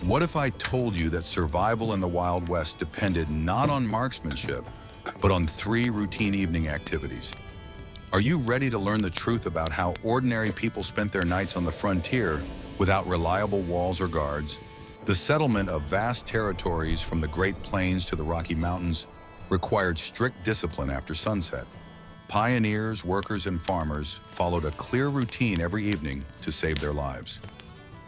What if I told you that survival in the Wild West depended not on marksmanship, but on 3 routine evening activities? Are you ready to learn the truth about how ordinary people spent their nights on the frontier without reliable walls or guards? The settlement of vast territories from the Great Plains to the Rocky Mountains required strict discipline after sunset. Pioneers, workers, and farmers followed a clear routine every evening to save their lives.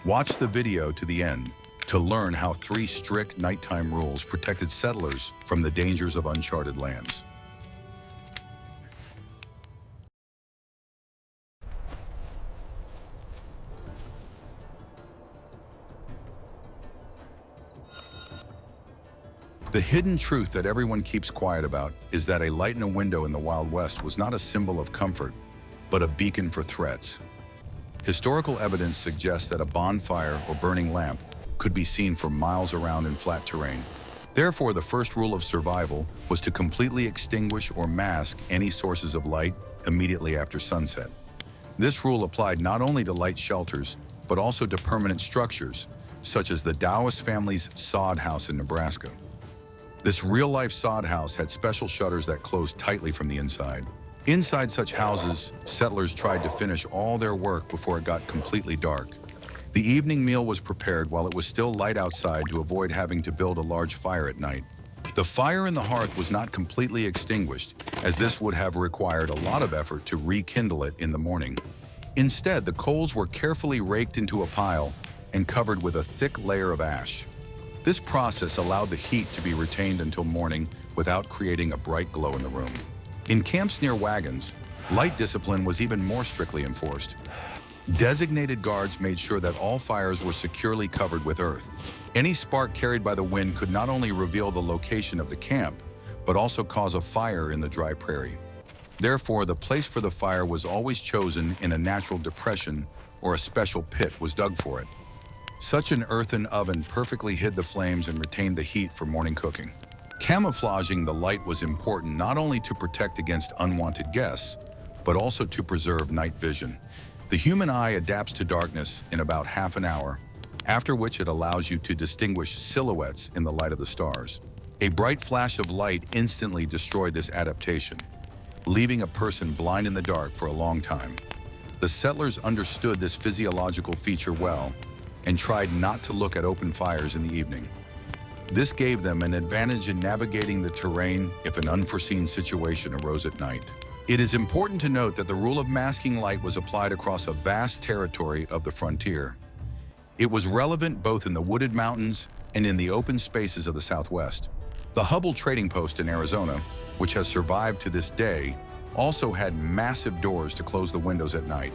Watch the video to the end to learn how 3 strict nighttime rules protected settlers from the dangers of uncharted lands. The hidden truth that everyone keeps quiet about is that a light in a window in the Wild West was not a symbol of comfort, but a beacon for threats. Historical evidence suggests that a bonfire or burning lamp could be seen for miles around in flat terrain. Therefore, the first rule of survival was to completely extinguish or mask any sources of light immediately after sunset. This rule applied not only to light shelters, but also to permanent structures, such as the Dawes family's sod house in Nebraska. This real-life sod house had special shutters that closed tightly from the inside. Inside such houses, settlers tried to finish all their work before it got completely dark. The evening meal was prepared while it was still light outside to avoid having to build a large fire at night. The fire in the hearth was not completely extinguished, as this would have required a lot of effort to rekindle it in the morning. Instead, the coals were carefully raked into a pile and covered with a thick layer of ash. This process allowed the heat to be retained until morning without creating a bright glow in the room. In camps near wagons, light discipline was even more strictly enforced. Designated guards made sure that all fires were securely covered with earth. Any spark carried by the wind could not only reveal the location of the camp, but also cause a fire in the dry prairie. Therefore, the place for the fire was always chosen in a natural depression, or a special pit was dug for it. Such an earthen oven perfectly hid the flames and retained the heat for morning cooking. Camouflaging the light was important not only to protect against unwanted guests, but also to preserve night vision. The human eye adapts to darkness in about half an hour, after which it allows you to distinguish silhouettes in the light of the stars. A bright flash of light instantly destroyed this adaptation, leaving a person blind in the dark for a long time. The settlers understood this physiological feature well and tried not to look at open fires in the evening. This gave them an advantage in navigating the terrain if an unforeseen situation arose at night. It is important to note that the rule of masking light was applied across a vast territory of the frontier. It was relevant both in the wooded mountains and in the open spaces of the Southwest. The Hubble Trading Post in Arizona, which has survived to this day, also had massive doors to close the windows at night.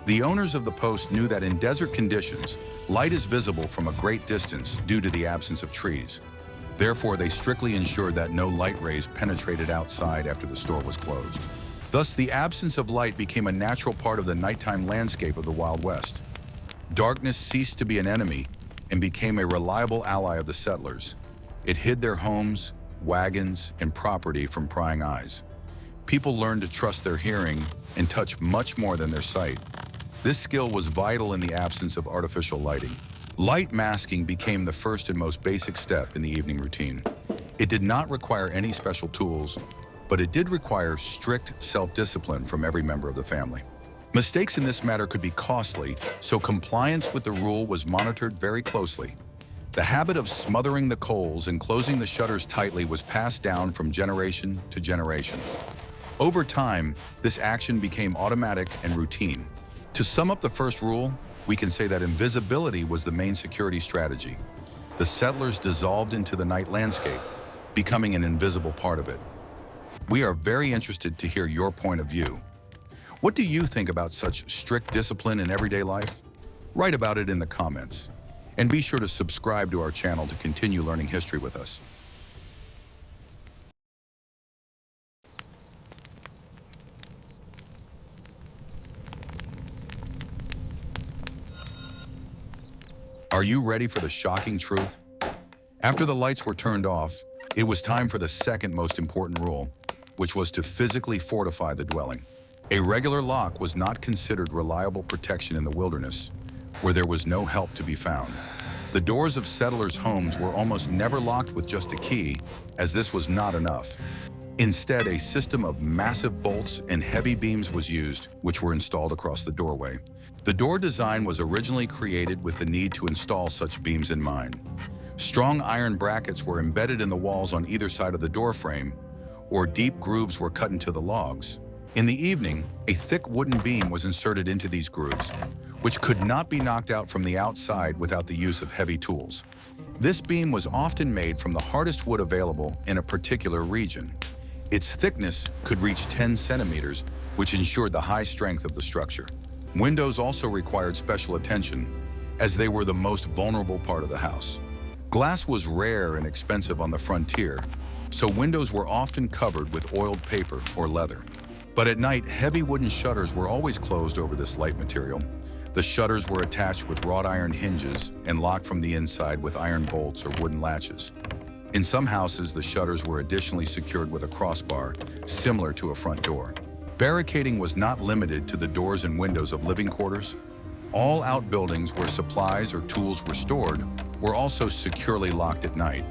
The owners of the post knew that in desert conditions, light is visible from a great distance due to the absence of trees. Therefore, they strictly ensured that no light rays penetrated outside after the store was closed. Thus, the absence of light became a natural part of the nighttime landscape of the Wild West. Darkness ceased to be an enemy and became a reliable ally of the settlers. It hid their homes, wagons, and property from prying eyes. People learned to trust their hearing and touch much more than their sight. This skill was vital in the absence of artificial lighting. Light masking became the first and most basic step in the evening routine. It did not require any special tools, but it did require strict self-discipline from every member of the family. Mistakes in this matter could be costly, so compliance with the rule was monitored very closely. The habit of smothering the coals and closing the shutters tightly was passed down from generation to generation. Over time, this action became automatic and routine. To sum up the first rule, we can say that invisibility was the main security strategy. The settlers dissolved into the night landscape, becoming an invisible part of it. We are very interested to hear your point of view. What do you think about such strict discipline in everyday life? Write about it in the comments. And be sure to subscribe to our channel to continue learning history with us. Are you ready for the shocking truth? After the lights were turned off, it was time for the second most important rule, which was to physically fortify the dwelling. A regular lock was not considered reliable protection in the wilderness, where there was no help to be found. The doors of settlers' homes were almost never locked with just a key, as this was not enough. Instead, a system of massive bolts and heavy beams was used, which were installed across the doorway. The door design was originally created with the need to install such beams in mind. Strong iron brackets were embedded in the walls on either side of the door frame, or deep grooves were cut into the logs. In the evening, a thick wooden beam was inserted into these grooves, which could not be knocked out from the outside without the use of heavy tools. This beam was often made from the hardest wood available in a particular region. Its thickness could reach 10 centimeters, which ensured the high strength of the structure. Windows also required special attention, as they were the most vulnerable part of the house. Glass was rare and expensive on the frontier, so windows were often covered with oiled paper or leather. But at night, heavy wooden shutters were always closed over this light material. The shutters were attached with wrought iron hinges and locked from the inside with iron bolts or wooden latches. In some houses, the shutters were additionally secured with a crossbar, similar to a front door. Barricading was not limited to the doors and windows of living quarters. All outbuildings where supplies or tools were stored were also securely locked at night.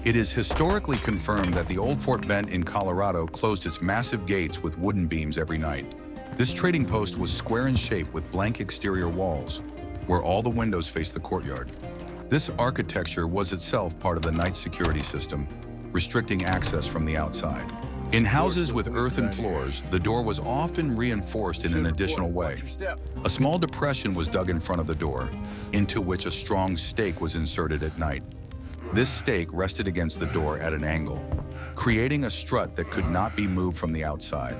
It is historically confirmed that the old Fort Bend in Colorado closed its massive gates with wooden beams every night. This trading post was square in shape with blank exterior walls, where all the windows faced the courtyard. This architecture was itself part of the night security system, restricting access from the outside. In houses with earthen floors, the door was often reinforced in an additional way. A small depression was dug in front of the door, into which a strong stake was inserted at night. This stake rested against the door at an angle, creating a strut that could not be moved from the outside.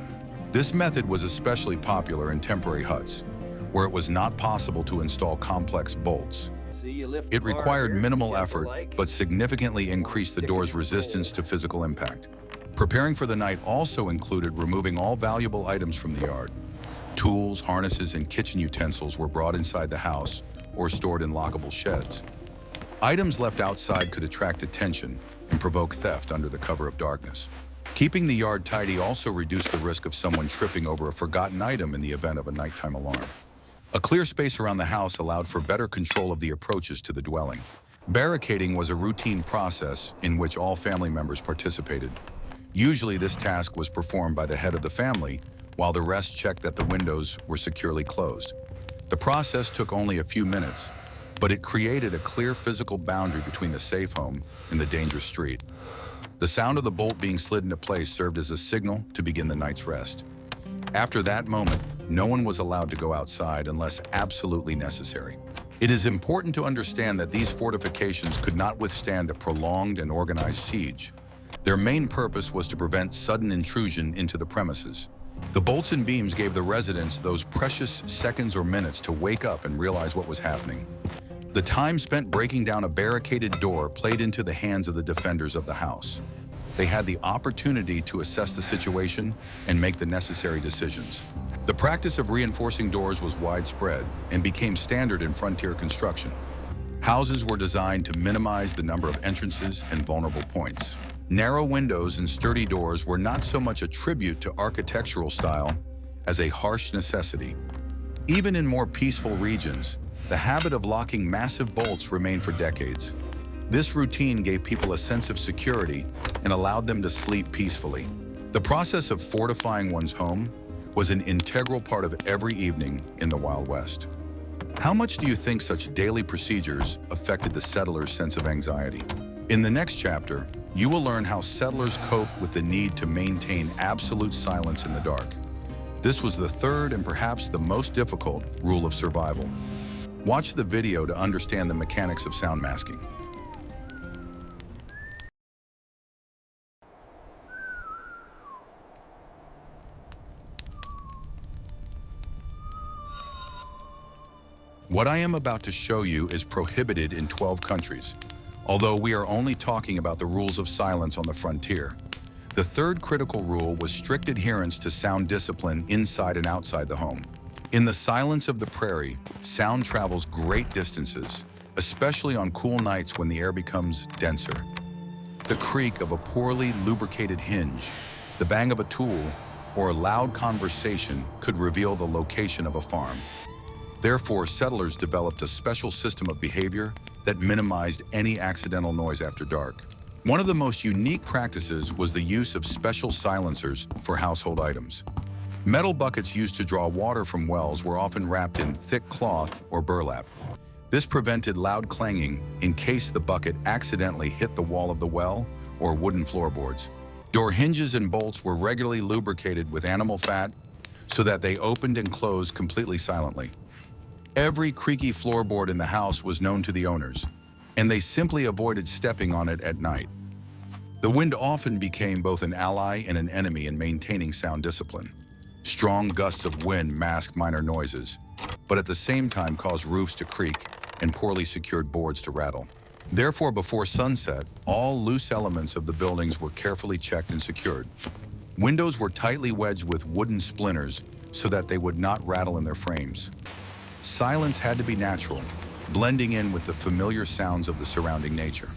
This method was especially popular in temporary huts, where it was not possible to install complex bolts. It required minimal effort, but significantly increased the door's resistance to physical impact. Preparing for the night also included removing all valuable items from the yard. Tools, harnesses, and kitchen utensils were brought inside the house or stored in lockable sheds. Items left outside could attract attention and provoke theft under the cover of darkness. Keeping the yard tidy also reduced the risk of someone tripping over a forgotten item in the event of a nighttime alarm. A clear space around the house allowed for better control of the approaches to the dwelling. Barricading was a routine process in which all family members participated. Usually this task was performed by the head of the family, while the rest checked that the windows were securely closed. The process took only a few minutes, but it created a clear physical boundary between the safe home and the dangerous street. The sound of the bolt being slid into place served as a signal to begin the night's rest. After that moment, no one was allowed to go outside unless absolutely necessary. It is important to understand that these fortifications could not withstand a prolonged and organized siege. Their main purpose was to prevent sudden intrusion into the premises. The bolts and beams gave the residents those precious seconds or minutes to wake up and realize what was happening. The time spent breaking down a barricaded door played into the hands of the defenders of the house. They had the opportunity to assess the situation and make the necessary decisions. The practice of reinforcing doors was widespread and became standard in frontier construction. Houses were designed to minimize the number of entrances and vulnerable points. Narrow windows and sturdy doors were not so much a tribute to architectural style as a harsh necessity. Even in more peaceful regions, the habit of locking massive bolts remained for decades. This routine gave people a sense of security and allowed them to sleep peacefully. The process of fortifying one's home was an integral part of every evening in the Wild West. How much do you think such daily procedures affected the settlers' sense of anxiety? In the next chapter, you will learn how settlers coped with the need to maintain absolute silence in the dark. This was the third and perhaps the most difficult rule of survival. Watch the video to understand the mechanics of sound masking. What I am about to show you is prohibited in 12 countries, although we are only talking about the rules of silence on the frontier. The third critical rule was strict adherence to sound discipline inside and outside the home. In the silence of the prairie, sound travels great distances, especially on cool nights when the air becomes denser. The creak of a poorly lubricated hinge, the bang of a tool, or a loud conversation could reveal the location of a farm. Therefore, settlers developed a special system of behavior that minimized any accidental noise after dark. One of the most unique practices was the use of special silencers for household items. Metal buckets used to draw water from wells were often wrapped in thick cloth or burlap. This prevented loud clanging in case the bucket accidentally hit the wall of the well or wooden floorboards. Door hinges and bolts were regularly lubricated with animal fat so that they opened and closed completely silently. Every creaky floorboard in the house was known to the owners, and they simply avoided stepping on it at night. The wind often became both an ally and an enemy in maintaining sound discipline. Strong gusts of wind masked minor noises, but at the same time caused roofs to creak and poorly secured boards to rattle. Therefore, before sunset, all loose elements of the buildings were carefully checked and secured. Windows were tightly wedged with wooden splinters so that they would not rattle in their frames. Silence had to be natural, blending in with the familiar sounds of the surrounding nature.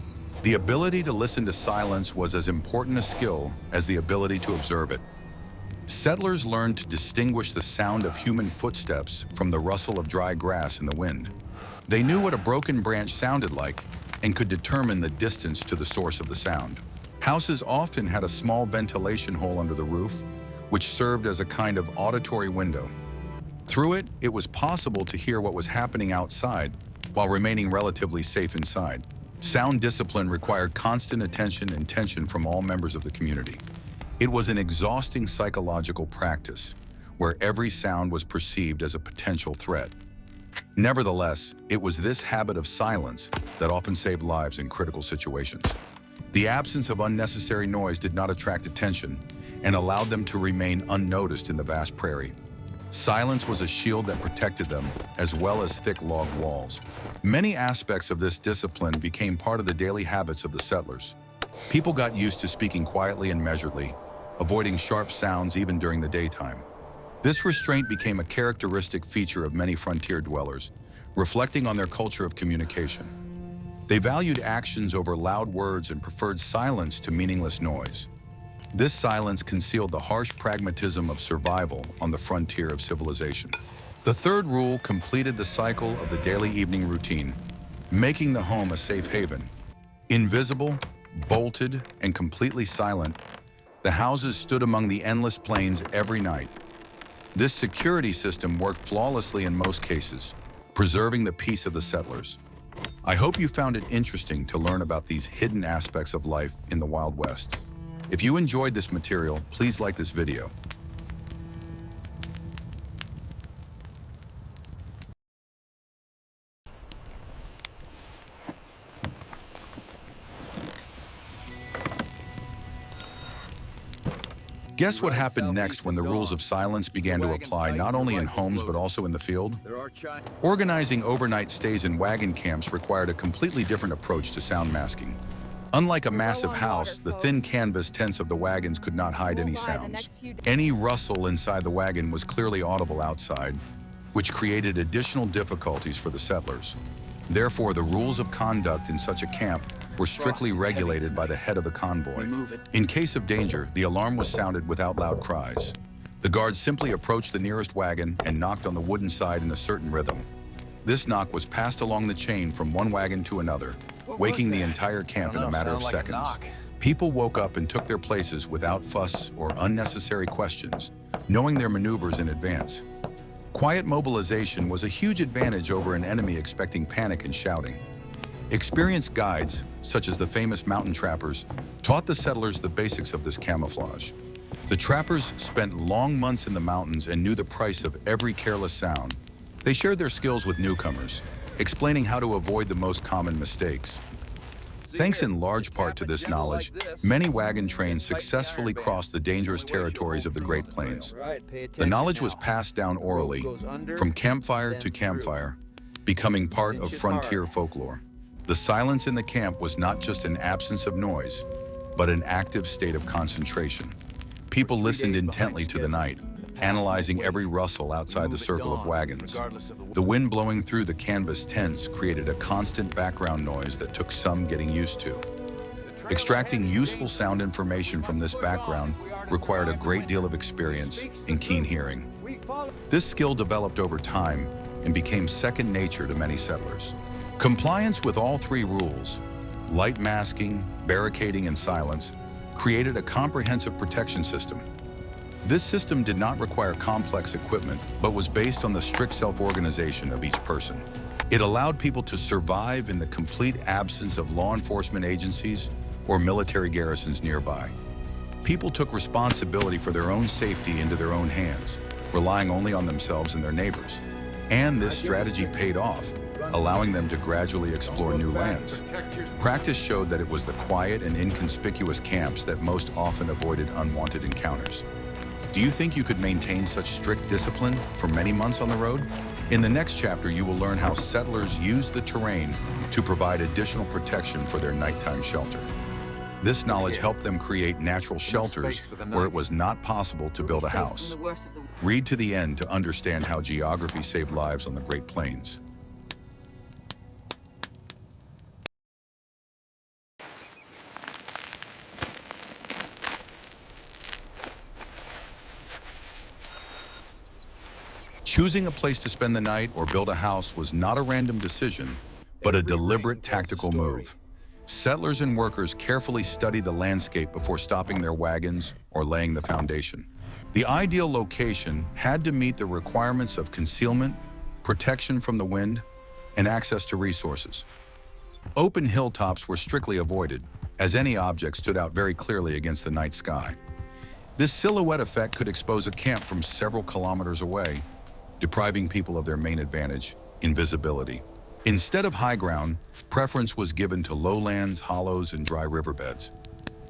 The ability to listen to silence was as important a skill as the ability to observe it. Settlers learned to distinguish the sound of human footsteps from the rustle of dry grass in the wind. They knew what a broken branch sounded like and could determine the distance to the source of the sound. Houses often had a small ventilation hole under the roof, which served as a kind of auditory window. Through it, it was possible to hear what was happening outside while remaining relatively safe inside. Sound discipline required constant attention and tension from all members of the community. It was an exhausting psychological practice where every sound was perceived as a potential threat. Nevertheless, it was this habit of silence that often saved lives in critical situations. The absence of unnecessary noise did not attract attention and allowed them to remain unnoticed in the vast prairie. Silence was a shield that protected them, as well as thick log walls. Many aspects of this discipline became part of the daily habits of the settlers. People got used to speaking quietly and measuredly, avoiding sharp sounds even during the daytime. This restraint became a characteristic feature of many frontier dwellers, reflecting on their culture of communication. They valued actions over loud words and preferred silence to meaningless noise. This silence concealed the harsh pragmatism of survival on the frontier of civilization. The third rule completed the cycle of the daily evening routine, making the home a safe haven. Invisible, bolted, and completely silent, the houses stood among the endless plains every night. This security system worked flawlessly in most cases, preserving the peace of the settlers. I hope you found it interesting to learn about these hidden aspects of life in the Wild West. If you enjoyed this material, please like this video. Guess what happened next when the rules of silence began to apply not only in homes but also in the field? Organizing overnight stays in wagon camps required a completely different approach to sound masking. Unlike a massive house, the thin canvas tents of the wagons could not hide any sounds. Any rustle inside the wagon was clearly audible outside, which created additional difficulties for the settlers. Therefore, the rules of conduct in such a camp were strictly regulated by the head of the convoy. In case of danger, the alarm was sounded without loud cries. The guards simply approached the nearest wagon and knocked on the wooden side in a certain rhythm. This knock was passed along the chain from one wagon to another, waking the entire camp in a matter of seconds. People woke up and took their places without fuss or unnecessary questions, knowing their maneuvers in advance. Quiet mobilization was a huge advantage over an enemy expecting panic and shouting. Experienced guides, such as the famous mountain trappers, taught the settlers the basics of this camouflage. The trappers spent long months in the mountains and knew the price of every careless sound. They shared their skills with newcomers, explaining how to avoid the most common mistakes. Thanks in large part to this knowledge, many wagon trains successfully crossed the dangerous territories of the Great Plains. The knowledge was passed down orally, from campfire to campfire, becoming part of frontier folklore. The silence in the camp was not just an absence of noise, but an active state of concentration. People listened intently to the night, analyzing every rustle outside the circle of wagons. The wind blowing through the canvas tents created a constant background noise that took some getting used to. Extracting useful sound information from this background required a great deal of experience and keen hearing. This skill developed over time and became second nature to many settlers. Compliance with all three rules, light masking, barricading, and silence, created a comprehensive protection system. This system did not require complex equipment, but was based on the strict self-organization of each person. It allowed people to survive in the complete absence of law enforcement agencies or military garrisons nearby. People took responsibility for their own safety into their own hands, relying only on themselves and their neighbors. And this strategy paid off, allowing them to gradually explore new lands. Practice showed that it was the quiet and inconspicuous camps that most often avoided unwanted encounters. Do you think you could maintain such strict discipline for many months on the road? In the next chapter, you will learn how settlers used the terrain to provide additional protection for their nighttime shelter. This knowledge helped them create natural shelters where it was not possible to build a house. Read to the end to understand how geography saved lives on the Great Plains. Choosing a place to spend the night or build a house was not a random decision, but a deliberate tactical move. Settlers and workers carefully studied the landscape before stopping their wagons or laying the foundation. The ideal location had to meet the requirements of concealment, protection from the wind, and access to resources. Open hilltops were strictly avoided, as any object stood out very clearly against the night sky. This silhouette effect could expose a camp from several kilometers away, depriving people of their main advantage, invisibility. Instead of high ground, preference was given to lowlands, hollows, and dry riverbeds.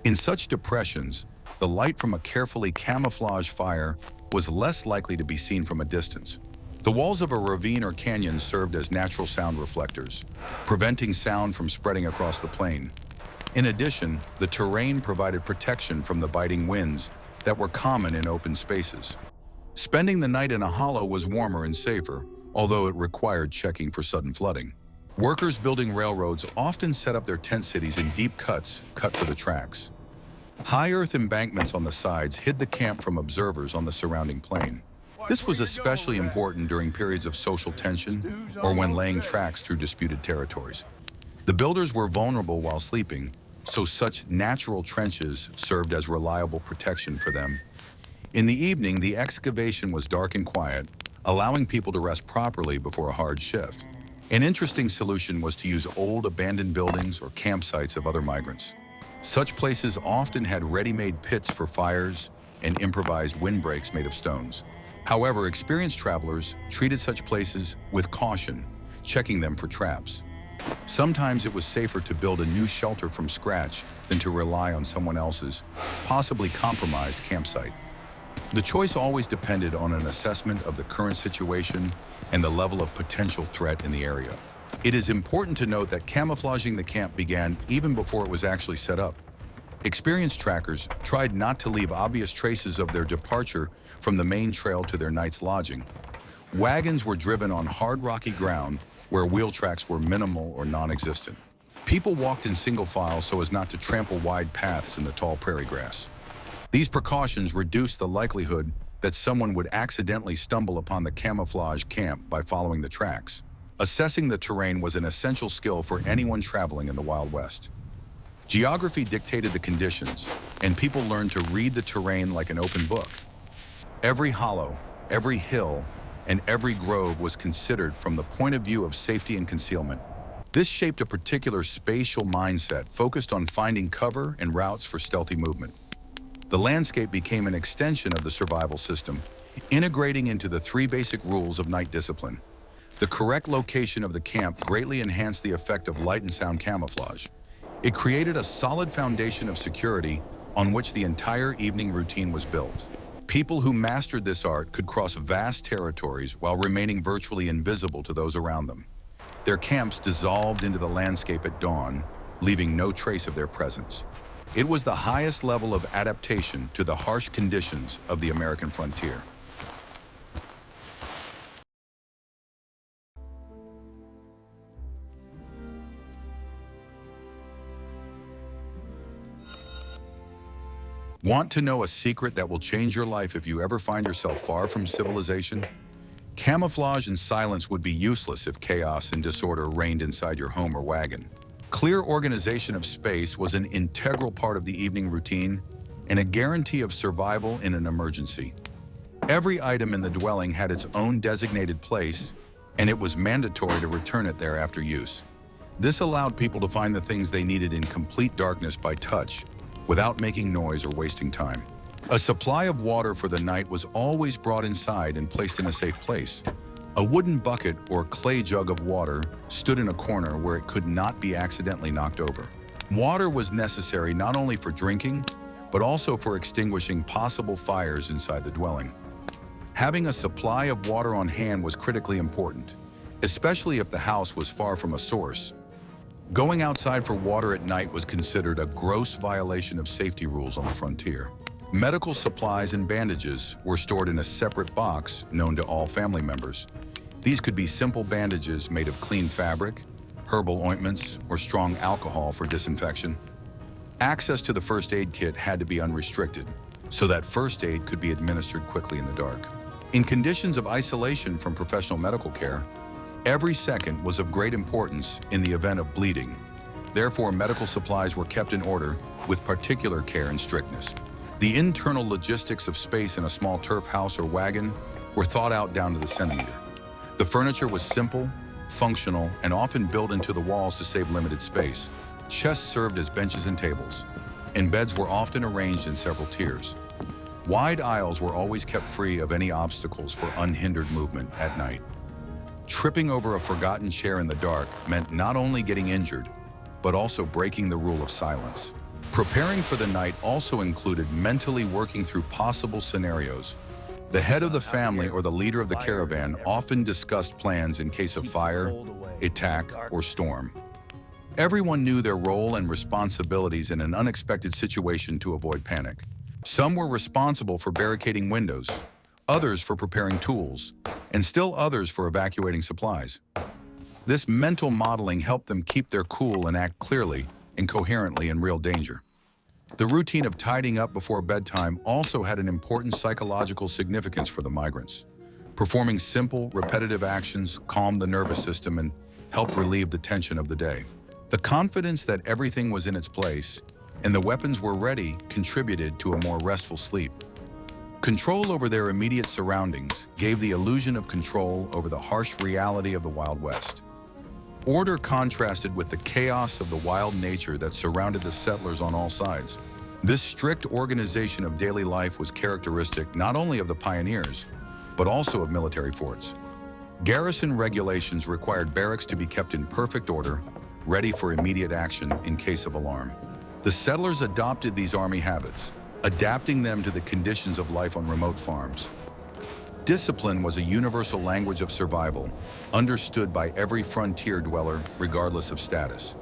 In such depressions, the light from a carefully camouflaged fire was less likely to be seen from a distance. The walls of a ravine or canyon served as natural sound reflectors, preventing sound from spreading across the plain. In addition, the terrain provided protection from the biting winds that were common in open spaces. Spending the night in a hollow was warmer and safer, although it required checking for sudden flooding. Workers building railroads often set up their tent cities in deep cuts cut for the tracks. High earth embankments on the sides hid the camp from observers on the surrounding plain. This was especially important during periods of social tension or when laying tracks through disputed territories. The builders were vulnerable while sleeping, so such natural trenches served as reliable protection for them. In the evening, the excavation was dark and quiet, allowing people to rest properly before a hard shift. An interesting solution was to use old abandoned buildings or campsites of other migrants. Such places often had ready-made pits for fires and improvised windbreaks made of stones. However, experienced travelers treated such places with caution, checking them for traps. Sometimes it was safer to build a new shelter from scratch than to rely on someone else's, possibly compromised campsite. The choice always depended on an assessment of the current situation and the level of potential threat in the area. It is important to note that camouflaging the camp began even before it was actually set up. Experienced trackers tried not to leave obvious traces of their departure from the main trail to their night's lodging. Wagons were driven on hard rocky ground where wheel tracks were minimal or non-existent. People walked in single file so as not to trample wide paths in the tall prairie grass. These precautions reduced the likelihood that someone would accidentally stumble upon the camouflage camp by following the tracks. Assessing the terrain was an essential skill for anyone traveling in the Wild West. Geography dictated the conditions, and people learned to read the terrain like an open book. Every hollow, every hill, and every grove was considered from the point of view of safety and concealment. This shaped a particular spatial mindset focused on finding cover and routes for stealthy movement. The landscape became an extension of the survival system, integrating into the three basic rules of night discipline. The correct location of the camp greatly enhanced the effect of light and sound camouflage. It created a solid foundation of security on which the entire evening routine was built. People who mastered this art could cross vast territories while remaining virtually invisible to those around them. Their camps dissolved into the landscape at dawn, leaving no trace of their presence. It was the highest level of adaptation to the harsh conditions of the American frontier. Want to know a secret that will change your life if you ever find yourself far from civilization? Camouflage and silence would be useless if chaos and disorder reigned inside your home or wagon. Clear organization of space was an integral part of the evening routine and a guarantee of survival in an emergency. Every item in the dwelling had its own designated place, and it was mandatory to return it there after use. This allowed people to find the things they needed in complete darkness by touch, without making noise or wasting time. A supply of water for the night was always brought inside and placed in a safe place. A wooden bucket or clay jug of water stood in a corner where it could not be accidentally knocked over. Water was necessary not only for drinking, but also for extinguishing possible fires inside the dwelling. Having a supply of water on hand was critically important, especially if the house was far from a source. Going outside for water at night was considered a gross violation of safety rules on the frontier. Medical supplies and bandages were stored in a separate box known to all family members. These could be simple bandages made of clean fabric, herbal ointments, or strong alcohol for disinfection. Access to the first aid kit had to be unrestricted, so that first aid could be administered quickly in the dark. In conditions of isolation from professional medical care, every second was of great importance in the event of bleeding. Therefore, medical supplies were kept in order with particular care and strictness. The internal logistics of space in a small turf house or wagon were thought out down to the centimeter. The furniture was simple, functional, and often built into the walls to save limited space. Chests served as benches and tables, and beds were often arranged in several tiers. Wide aisles were always kept free of any obstacles for unhindered movement at night. Tripping over a forgotten chair in the dark meant not only getting injured, but also breaking the rule of silence. Preparing for the night also included mentally working through possible scenarios. The head of the family or the leader of the caravan often discussed plans in case of fire, attack, or storm. Everyone knew their role and responsibilities in an unexpected situation to avoid panic. Some were responsible for barricading windows, others for preparing tools, and still others for evacuating supplies. This mental modeling helped them keep their cool and act clearly and coherently in real danger. The routine of tidying up before bedtime also had an important psychological significance for the migrants. Performing simple, repetitive actions calmed the nervous system and helped relieve the tension of the day. The confidence that everything was in its place and the weapons were ready contributed to a more restful sleep. Control over their immediate surroundings gave the illusion of control over the harsh reality of the Wild West. Order contrasted with the chaos of the wild nature that surrounded the settlers on all sides. This strict organization of daily life was characteristic not only of the pioneers, but also of military forts. Garrison regulations required barracks to be kept in perfect order, ready for immediate action in case of alarm. The settlers adopted these army habits, adapting them to the conditions of life on remote farms. Discipline was a universal language of survival, understood by every frontier dweller regardless of status.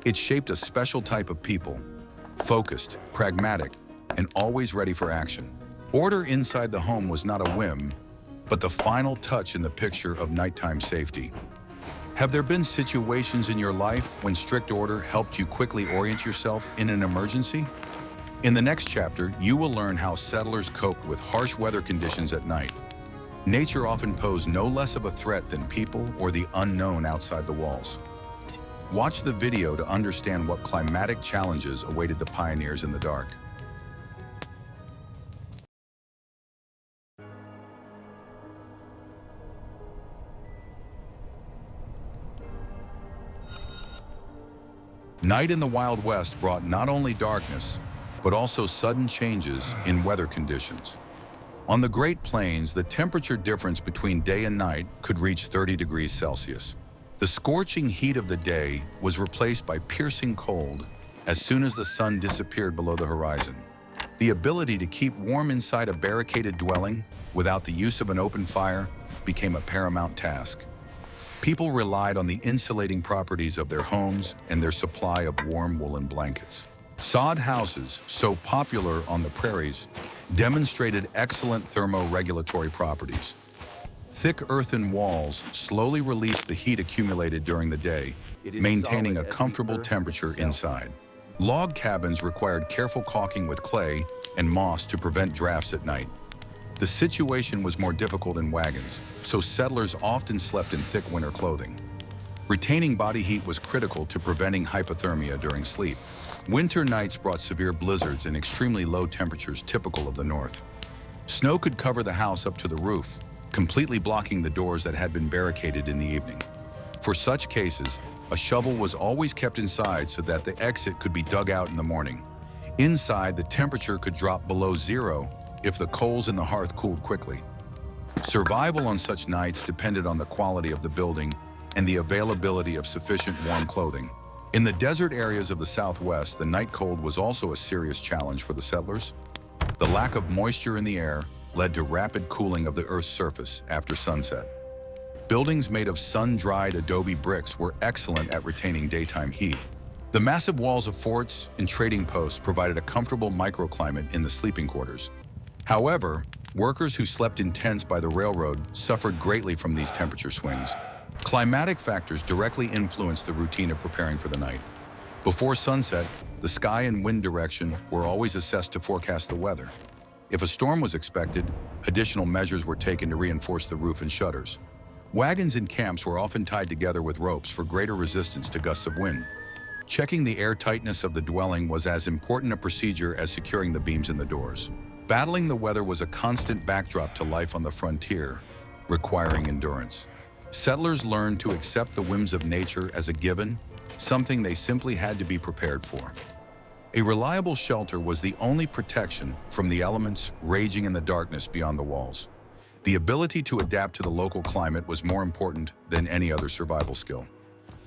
It shaped a special type of people, focused, pragmatic, and always ready for action. Order inside the home was not a whim, but the final touch in the picture of nighttime safety. Have there been situations in your life when strict order helped you quickly orient yourself in an emergency? In the next chapter, you will learn how settlers coped with harsh weather conditions at night. Nature often posed no less of a threat than people or the unknown outside the walls. Watch the video to understand what climatic challenges awaited the pioneers in the dark. Night in the Wild West brought not only darkness, but also sudden changes in weather conditions. On the Great Plains, the temperature difference between day and night could reach 30 degrees Celsius. The scorching heat of the day was replaced by piercing cold as soon as the sun disappeared below the horizon. The ability to keep warm inside a barricaded dwelling without the use of an open fire became a paramount task. People relied on the insulating properties of their homes and their supply of warm woolen blankets. Sod houses, so popular on the prairies, demonstrated excellent thermoregulatory properties. Thick earthen walls slowly released the heat accumulated during the day, maintaining a comfortable temperature inside. Log cabins required careful caulking with clay and moss to prevent drafts at night. The situation was more difficult in wagons, so settlers often slept in thick winter clothing. Retaining body heat was critical to preventing hypothermia during sleep. Winter nights brought severe blizzards and extremely low temperatures typical of the North. Snow could cover the house up to the roof, completely blocking the doors that had been barricaded in the evening. For such cases, a shovel was always kept inside so that the exit could be dug out in the morning. Inside, the temperature could drop below zero if the coals in the hearth cooled quickly. Survival on such nights depended on the quality of the building and the availability of sufficient warm clothing. In the desert areas of the Southwest, the night cold was also a serious challenge for the settlers. The lack of moisture in the air led to rapid cooling of the Earth's surface after sunset. Buildings made of sun-dried adobe bricks were excellent at retaining daytime heat. The massive walls of forts and trading posts provided a comfortable microclimate in the sleeping quarters. However, workers who slept in tents by the railroad suffered greatly from these temperature swings. Climatic factors directly influenced the routine of preparing for the night. Before sunset, the sky and wind direction were always assessed to forecast the weather. If a storm was expected, additional measures were taken to reinforce the roof and shutters. Wagons and camps were often tied together with ropes for greater resistance to gusts of wind. Checking the airtightness of the dwelling was as important a procedure as securing the beams in the doors. Battling the weather was a constant backdrop to life on the frontier, requiring endurance. Settlers learned to accept the whims of nature as a given, something they simply had to be prepared for. A reliable shelter was the only protection from the elements raging in the darkness beyond the walls. The ability to adapt to the local climate was more important than any other survival skill.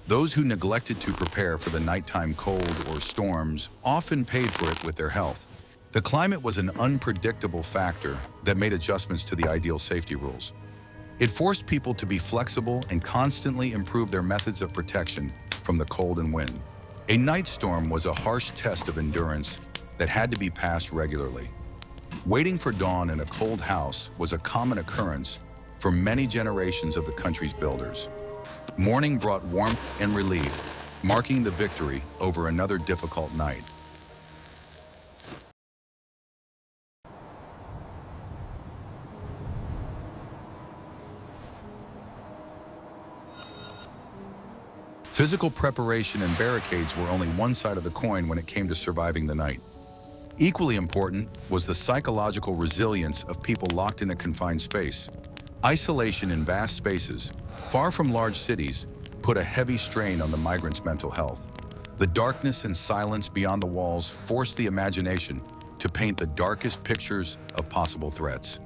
Those who neglected to prepare for the nighttime cold or storms often paid for it with their health. The climate was an unpredictable factor that made adjustments to the ideal safety rules. It forced people to be flexible and constantly improve their methods of protection from the cold and wind. A night storm was a harsh test of endurance that had to be passed regularly. Waiting for dawn in a cold house was a common occurrence for many generations of the country's builders. Morning brought warmth and relief, marking the victory over another difficult night. Physical preparation and barricades were only one side of the coin when it came to surviving the night. Equally important was the psychological resilience of people locked in a confined space. Isolation in vast spaces, far from large cities, put a heavy strain on the migrants' mental health. The darkness and silence beyond the walls forced the imagination to paint the darkest pictures of possible threats.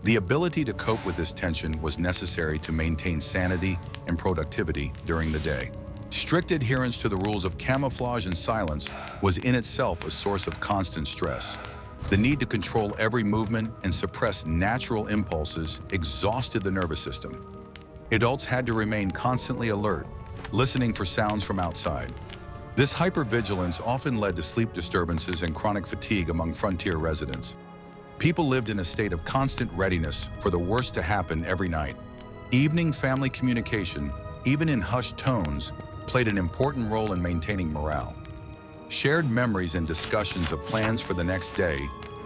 The ability to cope with this tension was necessary to maintain sanity and productivity during the day. Strict adherence to the rules of camouflage and silence was in itself a source of constant stress. The need to control every movement and suppress natural impulses exhausted the nervous system. Adults had to remain constantly alert, listening for sounds from outside. This hypervigilance often led to sleep disturbances and chronic fatigue among frontier residents. People lived in a state of constant readiness for the worst to happen every night. Evening family communication, even in hushed tones, played an important role in maintaining morale. Shared memories and discussions of plans for the next day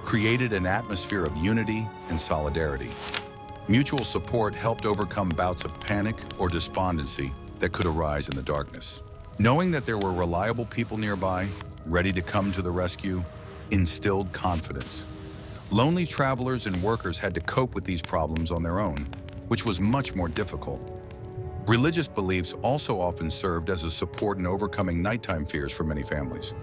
created an atmosphere of unity and solidarity. Mutual support helped overcome bouts of panic or despondency that could arise in the darkness. Knowing that there were reliable people nearby, ready to come to the rescue, instilled confidence. Lonely travelers and workers had to cope with these problems on their own, which was much more difficult. Religious beliefs also often served as a support in overcoming nighttime fears for many families.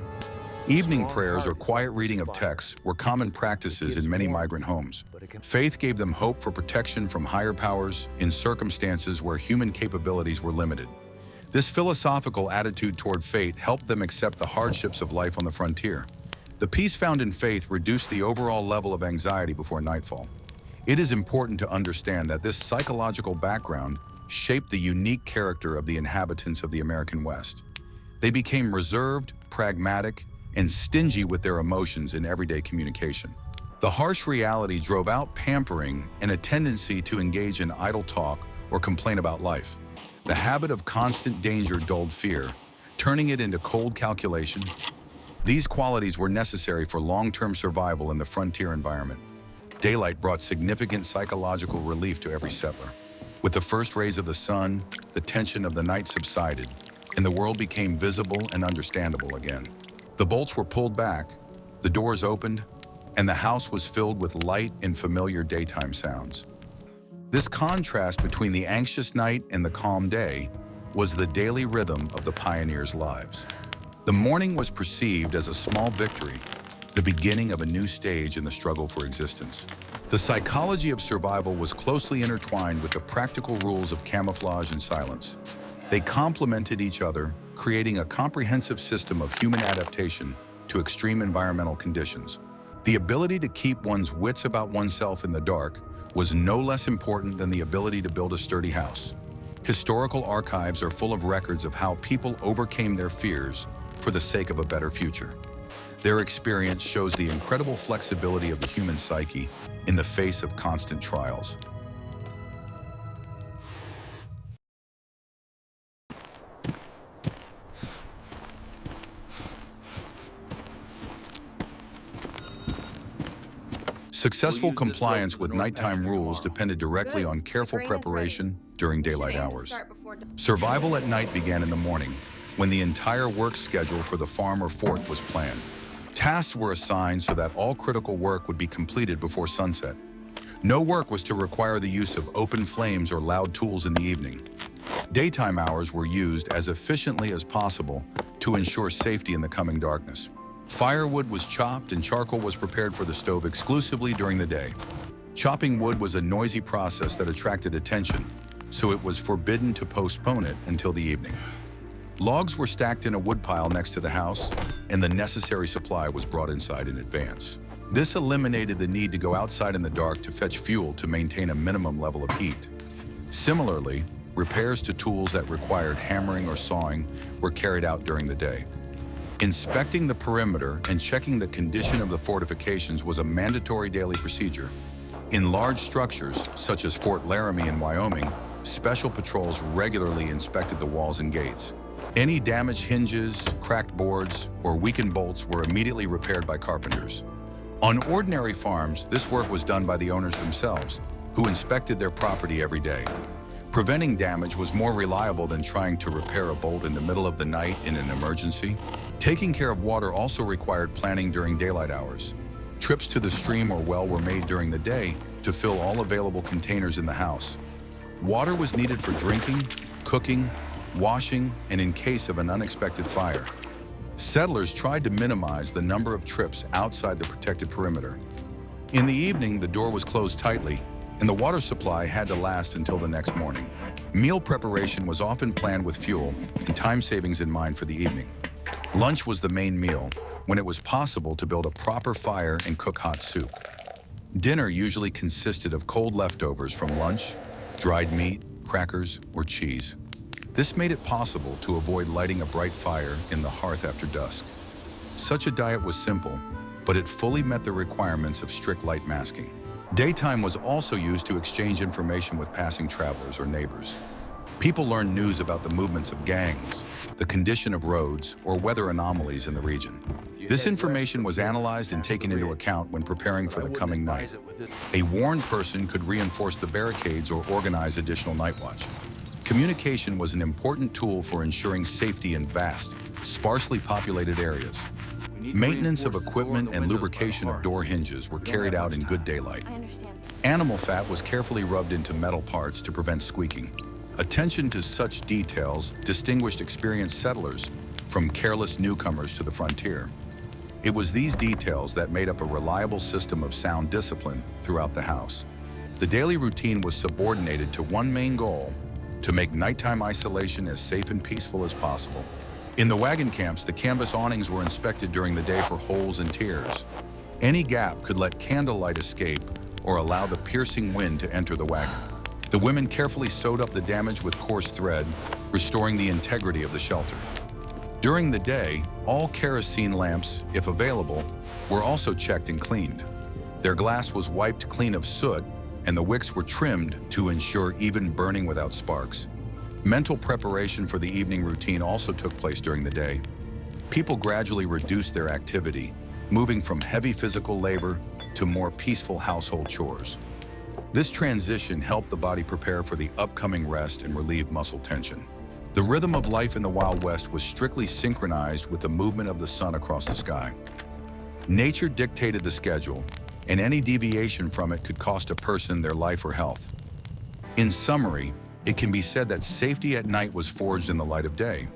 Evening prayers or quiet reading of texts were common practices in many migrant homes. Faith gave them hope for protection from higher powers in circumstances where human capabilities were limited. This philosophical attitude toward fate helped them accept the hardships of life on the frontier. The peace found in faith reduced the overall level of anxiety before nightfall. It is important to understand that this psychological background shaped the unique character of the inhabitants of the American West. They became reserved, pragmatic, and stingy with their emotions in everyday communication. The harsh reality drove out pampering and a tendency to engage in idle talk or complain about life. The habit of constant danger dulled fear, turning it into cold calculation. These qualities were necessary for long-term survival in the frontier environment. Daylight brought significant psychological relief to every settler. With the first rays of the sun, the tension of the night subsided, and the world became visible and understandable again. The bolts were pulled back, the doors opened, and the house was filled with light and familiar daytime sounds. This contrast between the anxious night and the calm day was the daily rhythm of the pioneers' lives. The morning was perceived as a small victory, the beginning of a new stage in the struggle for existence. The psychology of survival was closely intertwined with the practical rules of camouflage and silence. They complemented each other, creating a comprehensive system of human adaptation to extreme environmental conditions. The ability to keep one's wits about oneself in the dark was no less important than the ability to build a sturdy house. Historical archives are full of records of how people overcame their fears for the sake of a better future. Their experience shows the incredible flexibility of the human psyche in the face of constant trials. Successful compliance with nighttime rules depended directly on careful preparation during daylight hours. Survival at night began in the morning, when the entire work schedule for the farm or fort was planned. Tasks were assigned so that all critical work would be completed before sunset. No work was to require the use of open flames or loud tools in the evening. Daytime hours were used as efficiently as possible to ensure safety in the coming darkness. Firewood was chopped and charcoal was prepared for the stove exclusively during the day. Chopping wood was a noisy process that attracted attention, so it was forbidden to postpone it until the evening. Logs were stacked in a woodpile next to the house, and the necessary supply was brought inside in advance. This eliminated the need to go outside in the dark to fetch fuel to maintain a minimum level of heat. Similarly, repairs to tools that required hammering or sawing were carried out during the day. Inspecting the perimeter and checking the condition of the fortifications was a mandatory daily procedure. In large structures, such as Fort Laramie in Wyoming, special patrols regularly inspected the walls and gates. Any damaged hinges, cracked boards, or weakened bolts were immediately repaired by carpenters. On ordinary farms, this work was done by the owners themselves, who inspected their property every day. Preventing damage was more reliable than trying to repair a bolt in the middle of the night in an emergency. Taking care of water also required planning during daylight hours. Trips to the stream or well were made during the day to fill all available containers in the house. Water was needed for drinking, cooking, washing, and in case of an unexpected fire. Settlers tried to minimize the number of trips outside the protected perimeter. In the evening, the door was closed tightly, and the water supply had to last until the next morning. Meal preparation was often planned with fuel and time savings in mind for the evening. Lunch was the main meal, when it was possible to build a proper fire and cook hot soup. Dinner usually consisted of cold leftovers from lunch, dried meat, crackers, or cheese. This made it possible to avoid lighting a bright fire in the hearth after dusk. Such a diet was simple, but it fully met the requirements of strict light masking. Daytime was also used to exchange information with passing travelers or neighbors. People learned news about the movements of gangs, the condition of roads, or weather anomalies in the region. This information was analyzed and taken into account when preparing for the coming night. A warned person could reinforce the barricades or organize additional night watch. Communication was an important tool for ensuring safety in vast, sparsely populated areas. Maintenance of equipment and lubrication of door hinges were carried out in good daylight. Animal fat was carefully rubbed into metal parts to prevent squeaking. Attention to such details distinguished experienced settlers from careless newcomers to the frontier. It was these details that made up a reliable system of sound discipline throughout the house. The daily routine was subordinated to one main goal: to make nighttime isolation as safe and peaceful as possible. In the wagon camps, the canvas awnings were inspected during the day for holes and tears. Any gap could let candlelight escape or allow the piercing wind to enter the wagon. The women carefully sewed up the damage with coarse thread, restoring the integrity of the shelter. During the day, all kerosene lamps, if available, were also checked and cleaned. Their glass was wiped clean of soot, and the wicks were trimmed to ensure even burning without sparks. Mental preparation for the evening routine also took place during the day. People gradually reduced their activity, moving from heavy physical labor to more peaceful household chores. This transition helped the body prepare for the upcoming rest and relieve muscle tension. The rhythm of life in the Wild West was strictly synchronized with the movement of the sun across the sky. Nature dictated the schedule, and any deviation from it could cost a person their life or health. In summary, it can be said that safety at night was forged in the light of day.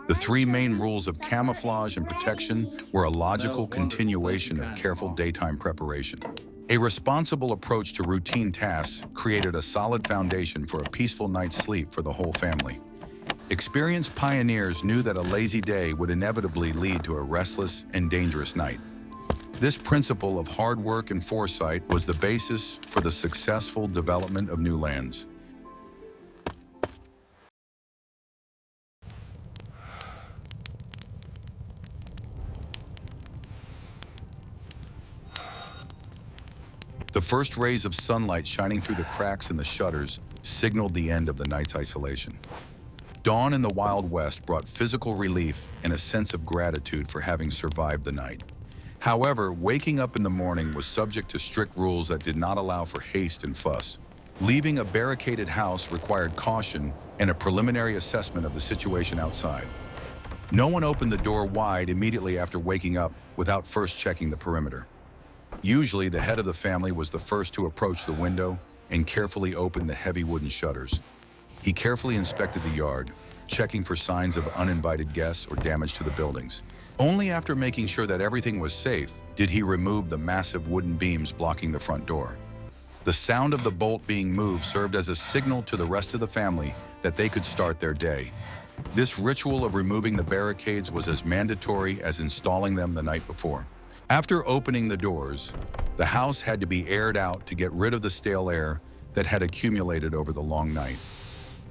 The three main rules of camouflage and protection were a logical continuation of careful daytime preparation. A responsible approach to routine tasks created a solid foundation for a peaceful night's sleep for the whole family. Experienced pioneers knew that a lazy day would inevitably lead to a restless and dangerous night. This principle of hard work and foresight was the basis for the successful development of new lands. The first rays of sunlight shining through the cracks in the shutters signaled the end of the night's isolation. Dawn in the Wild West brought physical relief and a sense of gratitude for having survived the night. However, waking up in the morning was subject to strict rules that did not allow for haste and fuss. Leaving a barricaded house required caution and a preliminary assessment of the situation outside. No one opened the door wide immediately after waking up without first checking the perimeter. Usually, the head of the family was the first to approach the window and carefully open the heavy wooden shutters. He carefully inspected the yard, checking for signs of uninvited guests or damage to the buildings. Only after making sure that everything was safe did he remove the massive wooden beams blocking the front door. The sound of the bolt being moved served as a signal to the rest of the family that they could start their day. This ritual of removing the barricades was as mandatory as installing them the night before. After opening the doors, the house had to be aired out to get rid of the stale air that had accumulated over the long night.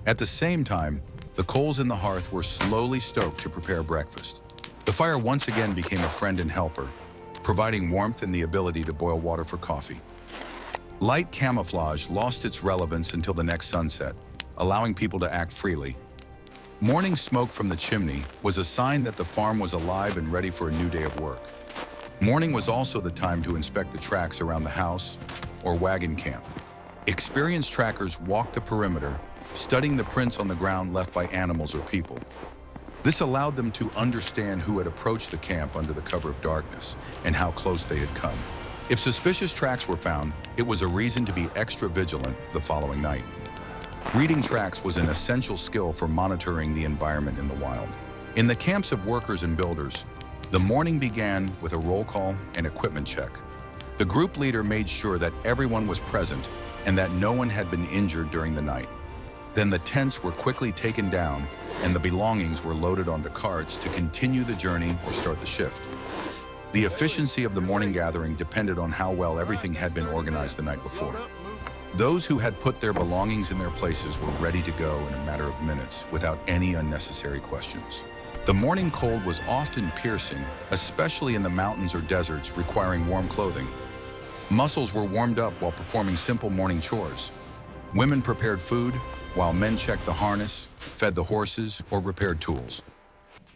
At the same time, the coals in the hearth were slowly stoked to prepare breakfast. The fire once again became a friend and helper, providing warmth and the ability to boil water for coffee. Light camouflage lost its relevance until the next sunset, allowing people to act freely. Morning smoke from the chimney was a sign that the farm was alive and ready for a new day of work. Morning was also the time to inspect the tracks around the house or wagon camp. Experienced trackers walked the perimeter, studying the prints on the ground left by animals or people. This allowed them to understand who had approached the camp under the cover of darkness and how close they had come. If suspicious tracks were found, it was a reason to be extra vigilant the following night. Reading tracks was an essential skill for monitoring the environment in the wild. In the camps of workers and builders, the morning began with a roll call and equipment check. The group leader made sure that everyone was present and that no one had been injured during the night. Then the tents were quickly taken down and the belongings were loaded onto carts to continue the journey or start the shift. The efficiency of the morning gathering depended on how well everything had been organized the night before. Those who had put their belongings in their places were ready to go in a matter of minutes without any unnecessary questions. The morning cold was often piercing, especially in the mountains or deserts requiring warm clothing. Muscles were warmed up while performing simple morning chores. Women prepared food, while men checked the harness, fed the horses, or repaired tools.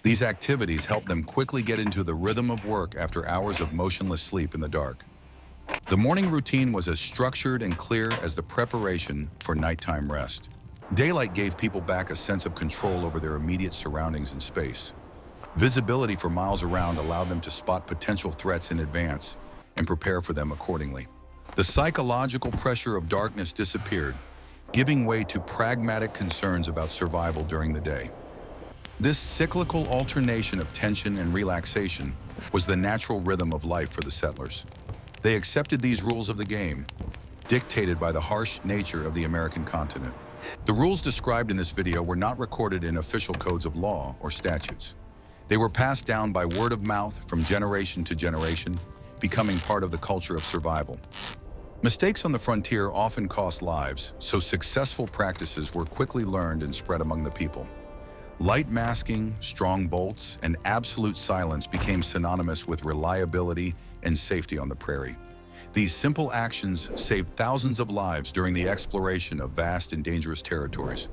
These activities helped them quickly get into the rhythm of work after hours of motionless sleep in the dark. The morning routine was as structured and clear as the preparation for nighttime rest. Daylight gave people back a sense of control over their immediate surroundings and space. Visibility for miles around allowed them to spot potential threats in advance and prepare for them accordingly. The psychological pressure of darkness disappeared, giving way to pragmatic concerns about survival during the day. This cyclical alternation of tension and relaxation was the natural rhythm of life for the settlers. They accepted these rules of the game, dictated by the harsh nature of the American continent. The rules described in this video were not recorded in official codes of law or statutes. They were passed down by word of mouth from generation to generation, becoming part of the culture of survival. Mistakes on the frontier often cost lives, so successful practices were quickly learned and spread among the people. Light masking, strong bolts, and absolute silence became synonymous with reliability and safety on the prairie. These simple actions saved thousands of lives during the exploration of vast and dangerous territories.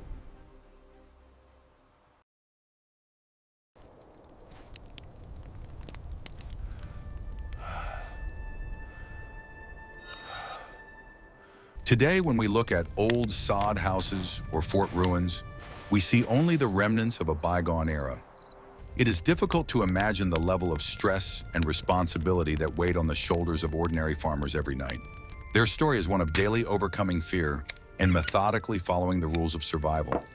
Today, when we look at old sod houses or fort ruins, we see only the remnants of a bygone era. It is difficult to imagine the level of stress and responsibility that weighed on the shoulders of ordinary farmers every night. Their story is one of daily overcoming fear and methodically following the rules of survival.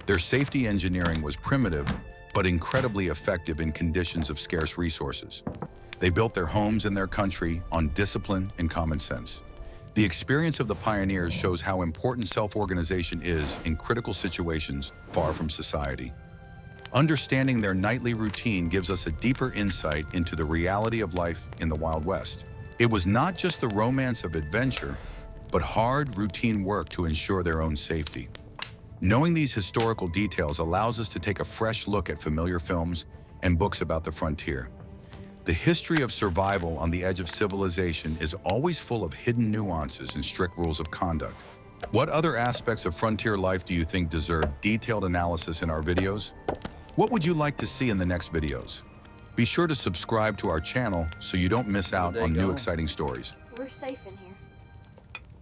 Their safety engineering was primitive, but incredibly effective in conditions of scarce resources. They built their homes and their country on discipline and common sense. The experience of the pioneers shows how important self-organization is in critical situations far from society. Understanding their nightly routine gives us a deeper insight into the reality of life in the Wild West. It was not just the romance of adventure, but hard, routine work to ensure their own safety. Knowing these historical details allows us to take a fresh look at familiar films and books about the frontier. The history of survival on the edge of civilization is always full of hidden nuances and strict rules of conduct. What other aspects of frontier life do you think deserve detailed analysis in our videos? What would you like to see in the next videos? Be sure to subscribe to our channel so you don't miss out on new exciting stories. We're safe in here.